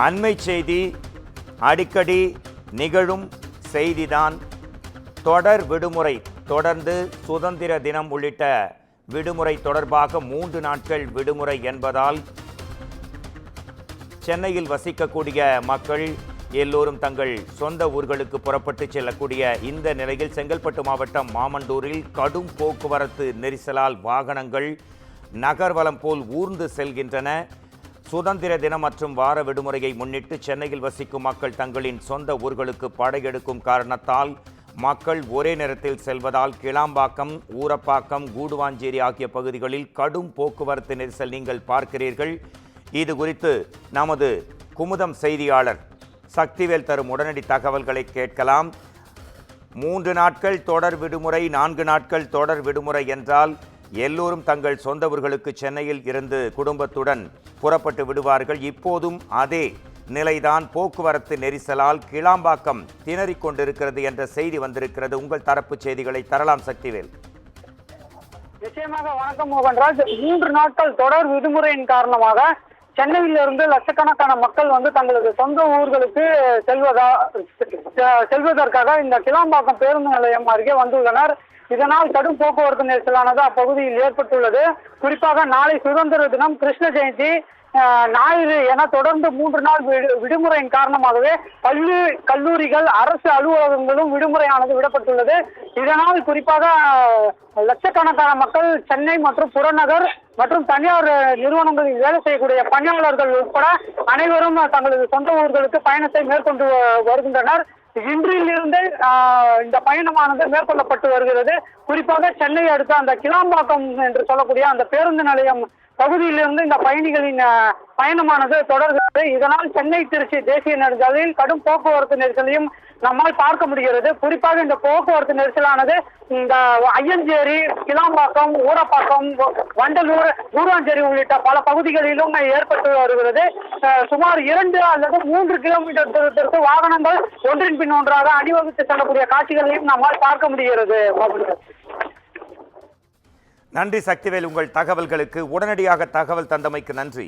அண்மை செய்தி அடிக்கடி நிகழும் செய்திதான். தொடர் விடுமுறை தொடர்ந்து சுதந்திர தினம் உள்ளிட்ட விடுமுறை தொடர்பாக 3 நாட்கள் விடுமுறை என்பதால் சென்னையில் வசிக்கக்கூடிய மக்கள் எல்லோரும் தங்கள் சொந்த ஊர்களுக்கு புறப்பட்டு செல்லக்கூடிய இந்த நிலையில் செங்கல்பட்டு மாவட்டம் மாமண்டூரில் கடும் போக்குவரத்து நெரிசலால் வாகனங்கள் நகர்வலம் போல் ஊர்ந்து செல்கின்றன. சுதந்திர தினம் மற்றும் வார விடுமுறையை முன்னிட்டு சென்னையில் வசிக்கும் மக்கள் தங்களின் சொந்த ஊர்களுக்கு படையெடுக்கும் காரணத்தால் மக்கள் ஒரே நேரத்தில் செல்வதால் கிளாம்பாக்கம், ஊரப்பாக்கம், கூடுவாஞ்சேரி ஆகிய பகுதிகளில் கடும் போக்குவரத்து நெரிசல் நீங்கள் பார்க்கிறீர்கள். இது குறித்து நமது குமுதம் செய்தியாளர் சக்திவேல் தரும் உடனடி தகவல்களை கேட்கலாம். 3 நாட்கள் தொடர் விடுமுறை, 4 நாட்கள் தொடர் விடுமுறை என்றால் எல்லோரும் தங்கள் சொந்த ஊர்களுக்கு சென்னையில் இருந்து குடும்பத்துடன் புறப்பட்டு விடுவார்கள். இப்போதும் அதே நிலைதான். போக்குவரத்து நெரிசலால் கிளாம்பாக்கம் திணறிக் கொண்டிருக்கிறது என்ற செய்தி வந்திருக்கிறது. உங்கள் தரப்பு செய்திகளை தரலாம் சக்திவேல். நிச்சயமாக. வணக்கம் மோகன்ராஜ். 3 நாட்கள் தொடர் விடுமுறையின் காரணமாக சென்னையிலிருந்து லட்சக்கணக்கான மக்கள் தங்களது சொந்த ஊர்களுக்கு செல்வதற்காக இந்த கிளாம்பாக்கம் பேருந்து நிலையம் அருகே வந்துள்ளனர். இதனால் கடும் போக்குவரத்து நெரிசலானது அப்பகுதியில் ஏற்பட்டுள்ளது. குறிப்பாக நாளை சுதந்திர தினம், கிருஷ்ண ஜெயந்தி, ஞாயிறு என தொடர்ந்து 3 நாள் விடுமுறையின் காரணமாகவே பள்ளி, கல்லூரிகள், அரசு அலுவலகங்களும் விடுமுறையானது விடப்பட்டுள்ளது. இதனால் குறிப்பாக லட்சக்கணக்கான மக்கள் சென்னை மற்றும் புறநகர் மற்றும் தனியார் நிறுவனங்களில் வேலை செய்யக்கூடிய பணியாளர்கள் உட்பட அனைவரும் தங்களது சொந்த ஊர்களுக்கு பயணத்தை மேற்கொண்டு வருகின்றனர். இன்றிலிருந்து இந்த பயணமானது மேற்கொள்ளப்பட்டு வருகிறது. குறிப்பாக சென்னை அடுத்த அந்த கிளாம்பாக்கம் என்று சொல்லக்கூடிய அந்த பேருந்து நிலையம் பகுதியிலிருந்து இந்த பயணிகளின் பயணமானது தொடர்கிறது. இதனால் சென்னை திருச்சி தேசிய நெடுஞ்சாலையில் கடும் போக்குவரத்து நெரிசலையும் நம்மால் பார்க்க முடிகிறது. குறிப்பாக இந்த போக்குவரத்து நெரிசலானது இந்த ஐயஞ்சேரி, கிளாம்பாக்கம், ஊரப்பாக்கம், வண்டலூர், கூடுவாஞ்சேரி உள்ளிட்ட பல பகுதிகளிலும் ஏற்பட்டு வருகிறது. சுமார் 2 அல்லது 3 கிலோமீட்டர் தூரத்திற்கு வாகனங்கள் ஒன்றின் பின் ஒன்றாக அணிவகுத்து செல்லக்கூடிய காட்சிகளையும் நம்மால் பார்க்க முடிகிறது. நன்றி சக்திவேல், உங்கள் தகவல்களுக்கு. உடனடியாக தகவல் தந்தமைக்கு நன்றி.